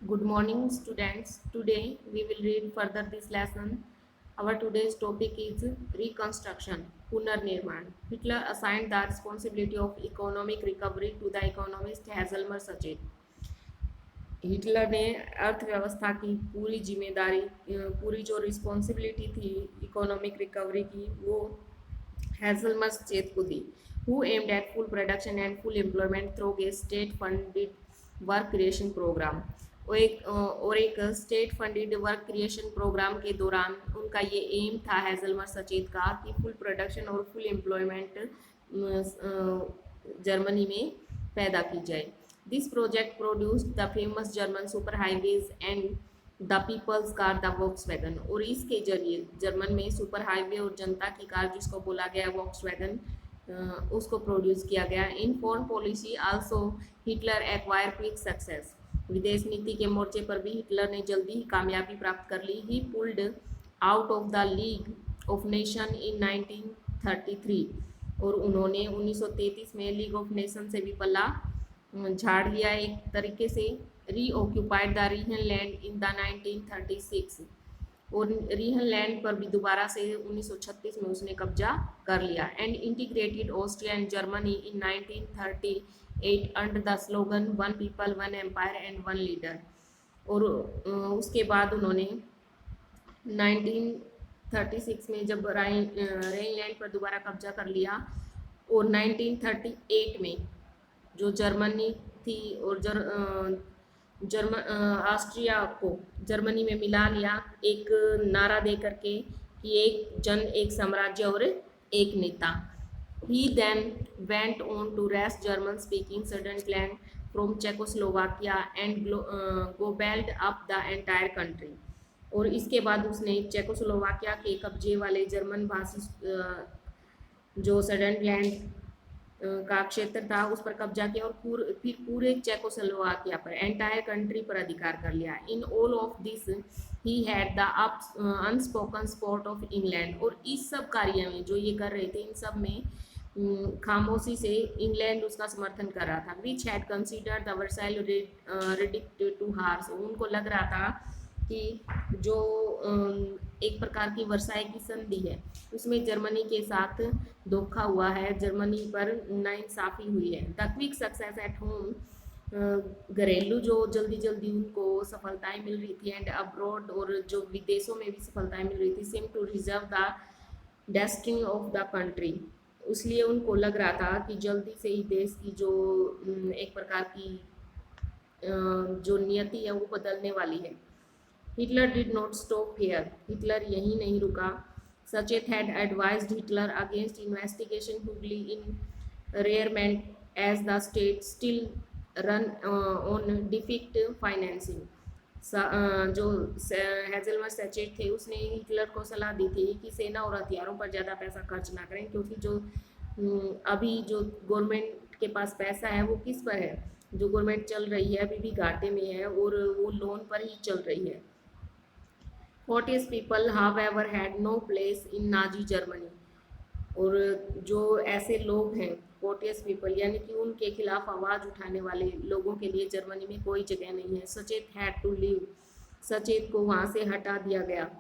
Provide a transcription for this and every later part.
Good morning, students. Today we will read further this lesson. Our today's topic is reconstruction, Punarnirman. Hitler assigned the responsibility of economic recovery to the economist Hazelmer Sachet. Hitler ने अर्थव्यवस्था की पूरी जिम्मेदारी पूरी जो responsibility थी economic recovery की वो हैजलमर सचेत को दी who aimed at full production and full employment through a state funded work creation programme और एक state funded work creation programme के दौरान उनका ये एम था हैजलमर सचेत का कि फुल प्रोडक्शन और फुल एम्प्लॉयमेंट जर्मनी में पैदा की जाए. This project produced the famous German superhighways and the people's car the Volkswagen और इसके जरिए जर्मन में सुपर हाईवे और जनता की कार जिसको बोला गया वॉक्सवैगन उसको प्रोड्यूस किया गया. In foreign policy also Hitler acquire quick success. विदेश नीति के मोर्चे पर भी हिटलर ने जल्दी ही कामयाबी प्राप्त कर ली. He pulled out of the League of Nation in 1933 और उन्होंने 1933 में लीग ऑफ नेशन से भी पल्ला झाड़ लिया एक तरीके से. रीऑक्यूपाइड द रीहन लैंड इन द 1936 और रीहन लैंड पर भी दोबारा से 1936 में उसने कब्जा कर लिया. And integrated Austria and Germany in 1938 under the slogan one people one empire and one leader. और उसके बाद उन्होंने 1936 में जब रीनलैंड पर दोबारा कब्जा कर लिया और 1938 में जो जर्मनी थी और ऑस्ट्रिया को जर्मनी में मिला लिया एक नारा दे करके कि एक जन एक साम्राज्य और एक नेता. He then went on to wrest German speaking Sudetenland from Czechoslovakia and gobbled up the entire country. और इसके बाद उसने चेकोस्लोवाकिया के कब्जे वाले जर्मन भाषी जो सडनलैंड का क्षेत्र था उस पर कब्जा किया और फिर पूरे चेकोस्लोवाकिया पर एंटायर कंट्री पर अधिकार कर लिया. In all of this he had the unspoken support of England. और इस सब कार्य में जो ये कर रहे थे इन सब में खामोशी से इंग्लैंड उसका समर्थन कर रहा था. Which had considered the Versailles diktat too harsh. उनको लग रहा था कि जो एक प्रकार की वर्साई की संधि है उसमें जर्मनी के साथ धोखा हुआ है, जर्मनी पर नाइंसाफ़ी हुई है. The quick success at home घरेलू जो जल्दी जल्दी उनको सफलताएं मिल रही थी एंड अब्रॉड और जो विदेशों में भी सफलताएं मिल रही थी seemed to reserve the destiny of the country. इसलिए उनको लग रहा था कि जल्दी से ही देश की जो एक प्रकार की जो नियति है वो बदलने वाली है. Hitler did not stop here. Hitler यहीं नहीं रुका. Schacht had advised Hitler against investigation hugely in rearmament as the state still ran on deficit financing. जो हैजलमर सचेत थे उसने हिटलर को सलाह दी थी कि सेना और हथियारों पर ज़्यादा पैसा खर्च ना करें क्योंकि जो अभी जो गवर्नमेंट के पास पैसा है वो किस पर है, जो गवर्नमेंट चल रही है अभी भी घाटे में है और वो लोन पर ही चल रही है. Courteous people, however, had no place in Nazi Germany. और जो ऐसे लोग हैं कोटियस पीपल यानी कि उनके खिलाफ आवाज़ उठाने वाले लोगों के लिए जर्मनी में कोई जगह नहीं है. सचेत हैड टू लीव. सचेत को वहाँ से हटा दिया गया.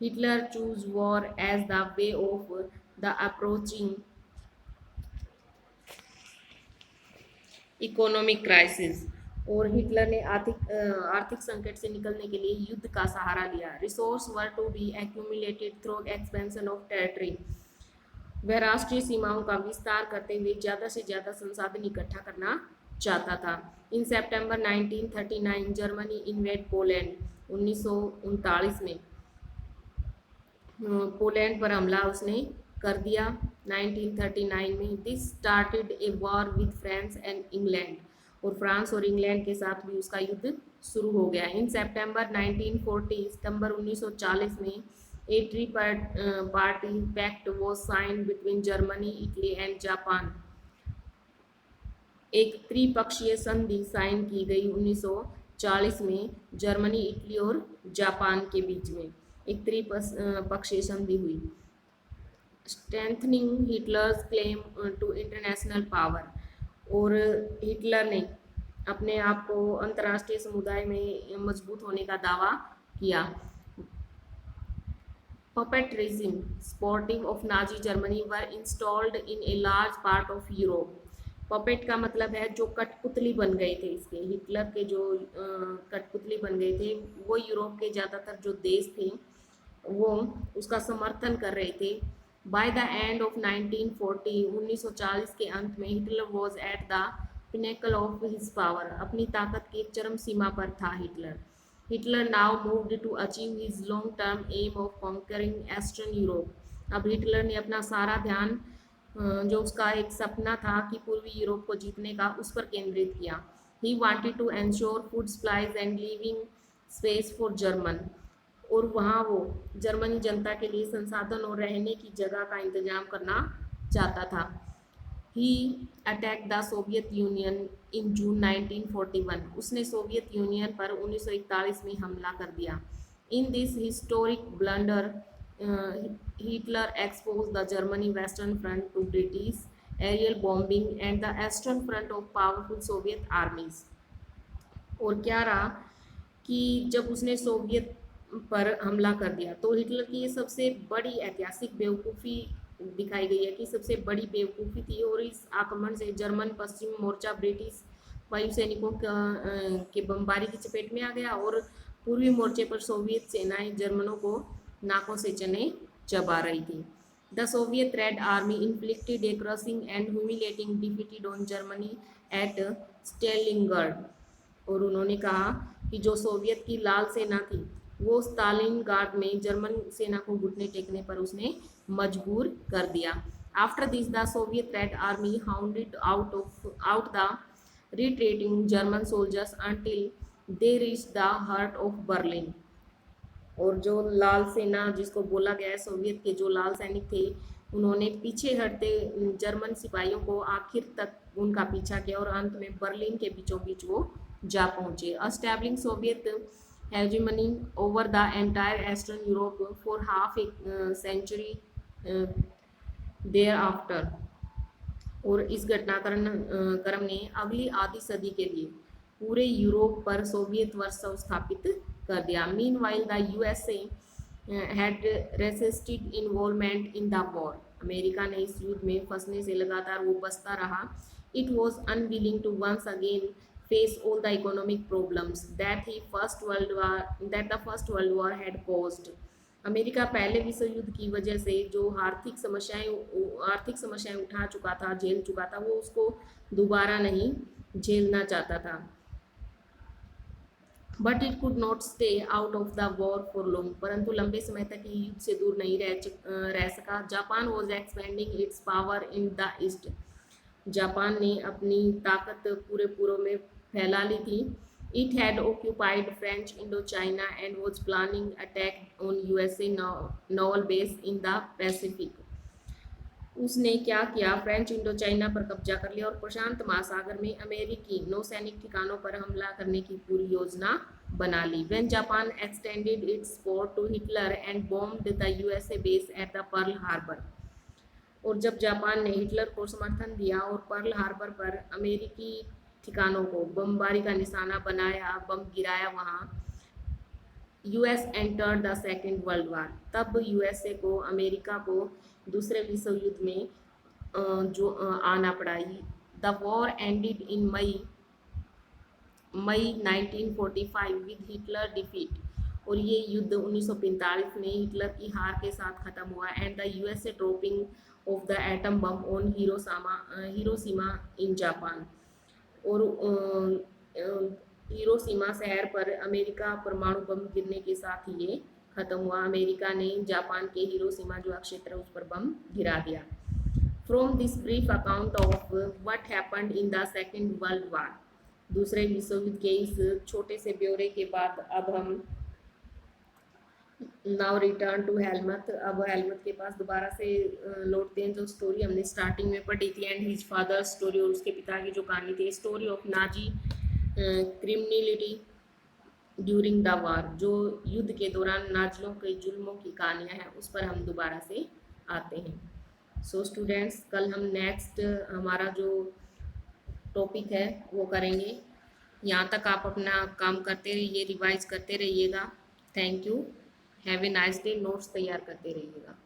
Hitler choose war as the way of the approaching economic crisis. और हिटलर ने आर्थिक संकट से निकलने के लिए युद्ध का सहारा लिया. Resource were to be accumulated through expansion of territory. वह राष्ट्रीय सीमाओं का विस्तार करते हुए ज़्यादा से ज़्यादा संसाधन इकट्ठा करना चाहता था. इन सितंबर 1939 जर्मनी इन्वेड पोलैंड. 1939 में पोलैंड पर हमला उसने कर दिया 1939 में. This started a war with France and England. और फ्रांस और इंग्लैंड के साथ भी उसका युद्ध शुरू हो गया. इन सितंबर 1940 में a tripartite pact was signed between Germany Italy and Japan. एक त्रिपक्षीय संधि साइन की गई 1940 में जर्मनी इटली और जापान के बीच में एक त्रिपक्षीय संधि हुई. Strengthening Hitler's claim to international power. और हिटलर ने अपने आप को अंतर्राष्ट्रीय समुदाय में मजबूत होने का दावा किया। Puppet regime, sportive of Nazi Germany were installed in a large part of Europe. Puppet का मतलब है जो कठपुतली बन गए थे, इसके हिटलर के जो कठपुतली बन गए थे वो यूरोप के ज़्यादातर जो देश थे वो उसका समर्थन कर रहे थे। बाय द एंड ऑफ 1940 1940 के अंत में Hitler was at the pinnacle of his power, अपनी ताकत की एक चरम सीमा पर था Hitler. Hitler now moved to achieve his long term aim of conquering eastern Europe. अब हिटलर ने अपना सारा ध्यान जो उसका एक सपना था कि पूर्वी यूरोप को जीतने का, उस पर केंद्रित किया। He wanted to ensure food supplies and living space for German, और वहाँ वो जर्मनी जनता के लिए संसाधन और रहने की जगह का इंतजाम करना चाहता था। ही attack the Soviet union in जून 1941, उसने सोवियत यूनियन पर 1941 में हमला कर दिया। In this historic blunder Hitler expose the Germany western front to British aerial bombing and the eastern front of powerful Soviet armies. और क्या रहा कि जब उसने सोवियत पर हमला कर दिया तो हिटलर की ये सबसे बड़ी ऐतिहासिक बेवकूफ़ी दिखाई गई है कि सबसे बड़ी बेवकूफ़ी थी, और इस आक्रमण से जर्मन पश्चिम मोर्चा ब्रिटिश वायुसैनिकों के बमबारी की चपेट में आ गया, और पूर्वी मोर्चे पर सोवियत सेनाएं जर्मनों को नाकों से चने चबा रही थी। The Soviet Red Army inflicted a crushing and humiliating defeated on Germany at Stalingrad, और उन्होंने कहा कि जो सोवियत की लाल सेना थी वो स्टालिनग्राड में जर्मन सेना को घुटने टेकने पर उसने मजबूर कर दिया। After this the Soviet Red army hounded out the retreating German soldiers until they reached the heart of Berlin। और जो लाल सेना जिसको बोला गया है सोवियत के जो लाल सैनिक थे उन्होंने पीछे हटते जर्मन सिपाहियों को आखिर तक उनका पीछा किया, और अंत में बर्लिन के बीचों बीच वो जा पहुंचे। Establishing Soviet hegemony over the entire eastern Europe for half a century thereafter, और इस क्रम ने अगली आधी सदी के लिए पूरे यूरोप पर सोवियत वर्चस्व स्थापित कर दिया। Meanwhile the USA had resisted involvement in the war, America ने इस युद्ध में फंसने से लगातार वो बचता रहा। It was unwilling to once again face all the economic problems that the first world war had caused. America पहले विश्व युद्ध की वजह से जो आर्थिक समस्याएं उठा चुका था, झेल चुका था, वो उसको दोबारा नहीं झेलना चाहता था। But it could not stay out of the war for long, परंतु लंबे समय तक ये युद्ध से दूर नहीं रह सका। Japan was expanding it's power in the east, Japan ने अपनी ताकत पूरे पूर्व में फैला ली थी। It had occupied French Indochina and was planning attack on USA naval base in the Pacific। उसने क्या किया, फ्रेंच इंडो चाइना पर कब्जा कर लिया और प्रशांत महासागर में अमेरिकी नौसैनिक ठिकानों पर हमला करने की पूरी योजना बना ली। When Japan extended its support to Hitler and bombed the USA base at the Pearl Harbor, और जब जापान ने हिटलर को समर्थन दिया और पर्ल हार्बर पर अमेरिकी ठिकानों को बमबारी का निशाना बनाया, बम गिराया वहाँ, US entered the second world war, तब यूएसए को अमेरिका को दूसरे विश्व युद्ध में आना पड़ा। The war ended in May 1945 with Hitler defeat, और ये युद्ध 1945 में हिटलर की हार के साथ खत्म हुआ। And the USA dropping of the atom bomb on Hiroshima in Japan, और हिरोशिमा शहर पर अमेरिका परमाणु बम गिरने के साथ ही ये खत्म हुआ। अमेरिका ने जापान के हिरोशिमा जो क्षेत्र है उस पर बम गिरा दिया। From this brief account of what happened in the second world war, दूसरे विश्व युद्ध के इस छोटे से ब्यौरे के बाद अब हम नाउ रिटर्न टू हेलमत, अब हेलमत के पास दोबारा से लौटते हैं। जो स्टोरी हमने स्टार्टिंग में पढ़ी थी, एंड हिज फादर स्टोरी, और उसके पिता की जो कहानी थी, story of Nazi criminality during the war, जो युद्ध के दौरान नाजियों के जुल्मों की कहानियाँ हैं उस पर हम दोबारा से आते हैं। सो स्टूडेंट्स, कल हम नेक्स्ट हमारा जो टॉपिक है वो करेंगे यहाँ तक आप अपना काम करते रहिए, रिवाइज करते रहिएगा। Thank you. Have a nice day. Notes तैयार करते रहिएगा।